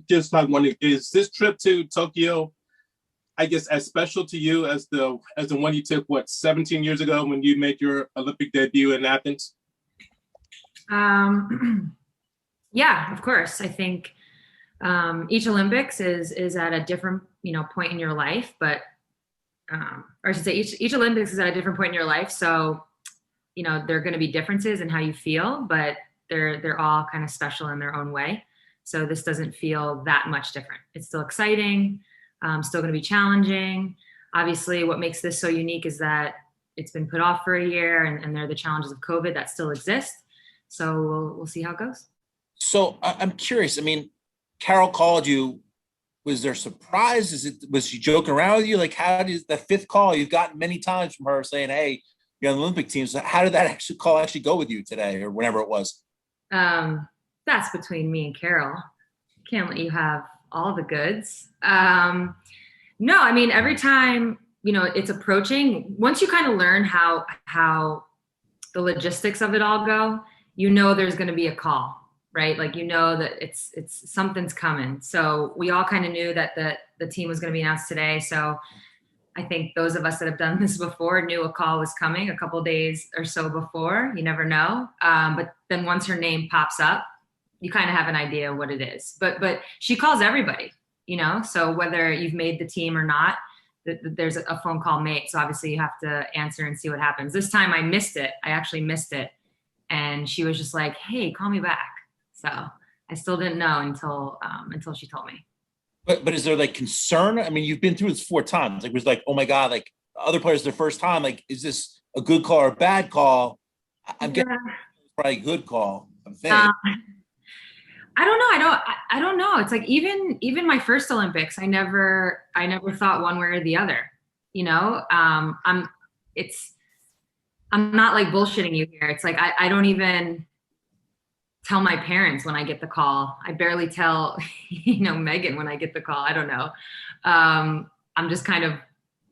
just like wondering, is this trip to Tokyo, I guess, as special to you as the one you took, what, 17 years ago when you made your Olympic debut in Athens? Yeah, of course. I think each Olympics is at a different point in your life, but or I should say each Olympics is at a different point in your life. So there are going to be differences in how you feel, but they're all kind of special in their own way. So this doesn't feel that much different. It's still exciting, still going to be challenging. Obviously, what makes this so unique is that it's been put off for a year, and there are the challenges of COVID that still exist. So we'll see how it goes. So I'm curious. I mean, Carol called you. Was there surprise? Was she joking around with you? Like, how did the fifth call you've gotten many times from her saying, "Hey, you're on the Olympic team"? So how did that call go with you today, or whenever it was? That's between me and Carol. Can't let you have all the goods. No, I mean, every time it's approaching. Once you kind of learn how the logistics of it all go, there's going to be a call. Right? Like, that it's something's coming. So we all kind of knew that the team was going to be announced today. So I think those of us that have done this before knew a call was coming a couple days or so before. You never know. But then once her name pops up, you kind of have an idea what it is. But she calls everybody, so whether you've made the team or not, there's a phone call made. So obviously you have to answer and see what happens. This time I missed it. I actually missed it. And she was just like, "Hey, call me back." So I still didn't know until she told me. But is there like concern? I mean, you've been through this 4 times. Like, it was like, oh my God, like other players their first time. Like, is this a good call or a bad call? I'm getting probably a good call. I'm thinking. I don't know. I don't know. It's like even my first Olympics, I never thought one way or the other. I'm not like bullshitting you here. It's like I don't even tell my parents when I get the call. I barely tell, Megan when I get the call. I don't know. I'm just kind of,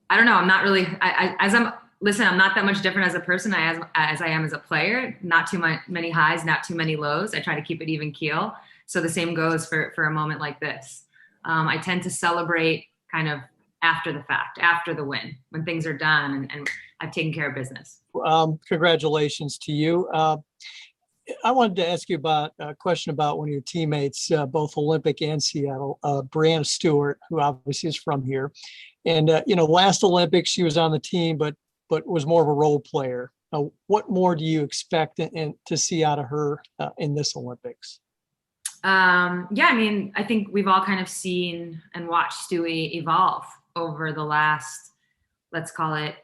I don't know. I'm not really, I'm not that much different as a person as I am as a player. Not too many highs, not too many lows. I try to keep it even keel. So the same goes for a moment like this. I tend to celebrate kind of after the fact, after the win, when things are done and I've taken care of business. Congratulations to you. I wanted to ask you about a question about one of your teammates, both Olympic and Seattle, Breanna Stewart, who obviously is from here. And, last Olympics, she was on the team, but was more of a role player. What more do you expect to see out of her in this Olympics? I mean, I think we've all kind of seen and watched Stewie evolve over the last, let's call it,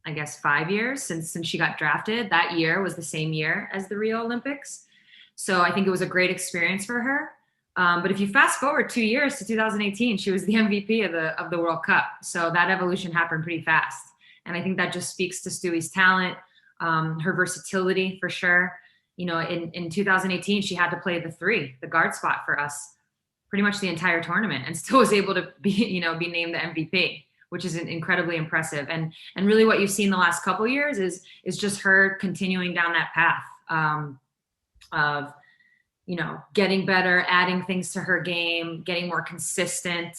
I guess 5 years since she got drafted. That year was the same year as the Rio Olympics. So I think it was a great experience for her. But if you fast forward 2 years to 2018, she was the MVP of the World Cup. So that evolution happened pretty fast. And I think that just speaks to Stewie's talent, her versatility for sure. In 2018, she had to play the guard spot for us pretty much the entire tournament and still was able to be named the MVP, which is incredibly impressive. And really what you've seen the last couple of years is just her continuing down that path of, getting better, adding things to her game, getting more consistent,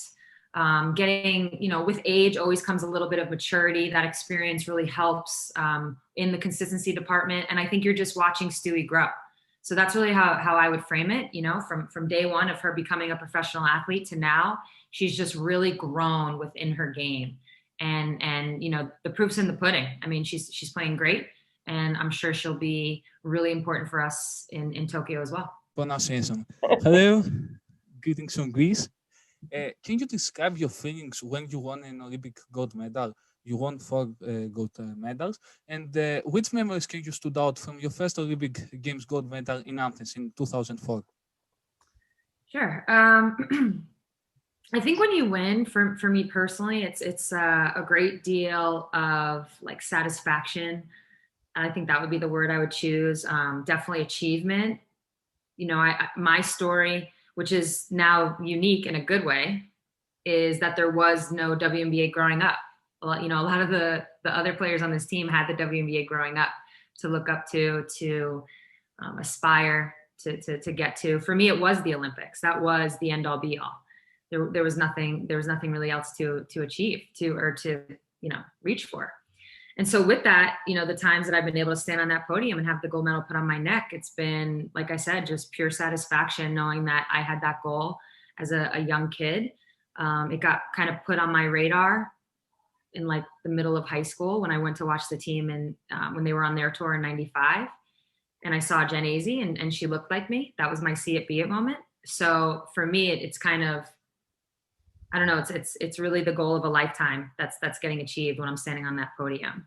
getting, with age always comes a little bit of maturity. That experience really helps in the consistency department. And I think you're just watching Stewie grow. So that's really how I would frame it, from day one of her becoming a professional athlete to now. She's just really grown within her game, and the proof's in the pudding. I mean, she's playing great, and I'm sure she'll be really important for us in Tokyo as well. Hello, greetings from Greece. Can you describe your feelings when you won an Olympic gold medal? You won 4 gold medals, and which memories can you stood out from your first Olympic Games gold medal in Athens in 2004? Sure. I think when you win, for me personally, it's a great deal of like satisfaction. I think that would be the word I would choose. Definitely achievement. My story, which is now unique in a good way, is that there was no WNBA growing up. A lot of the other players on this team had the WNBA growing up to look up to aspire to get to. For me, it was the Olympics. That was the end all be all. There was nothing really else to achieve to reach for. And so with that, the times that I've been able to stand on that podium and have the gold medal put on my neck, it's been, like I said, just pure satisfaction knowing that I had that goal as a young kid. It got kind of put on my radar in like the middle of high school when I went to watch the team and when they were on their tour in '95. And I saw Jen Azzi and she looked like me. That was my see it, be it moment. So for me, it's kind of, I don't know, it's really the goal of a lifetime that's getting achieved when I'm standing on that podium.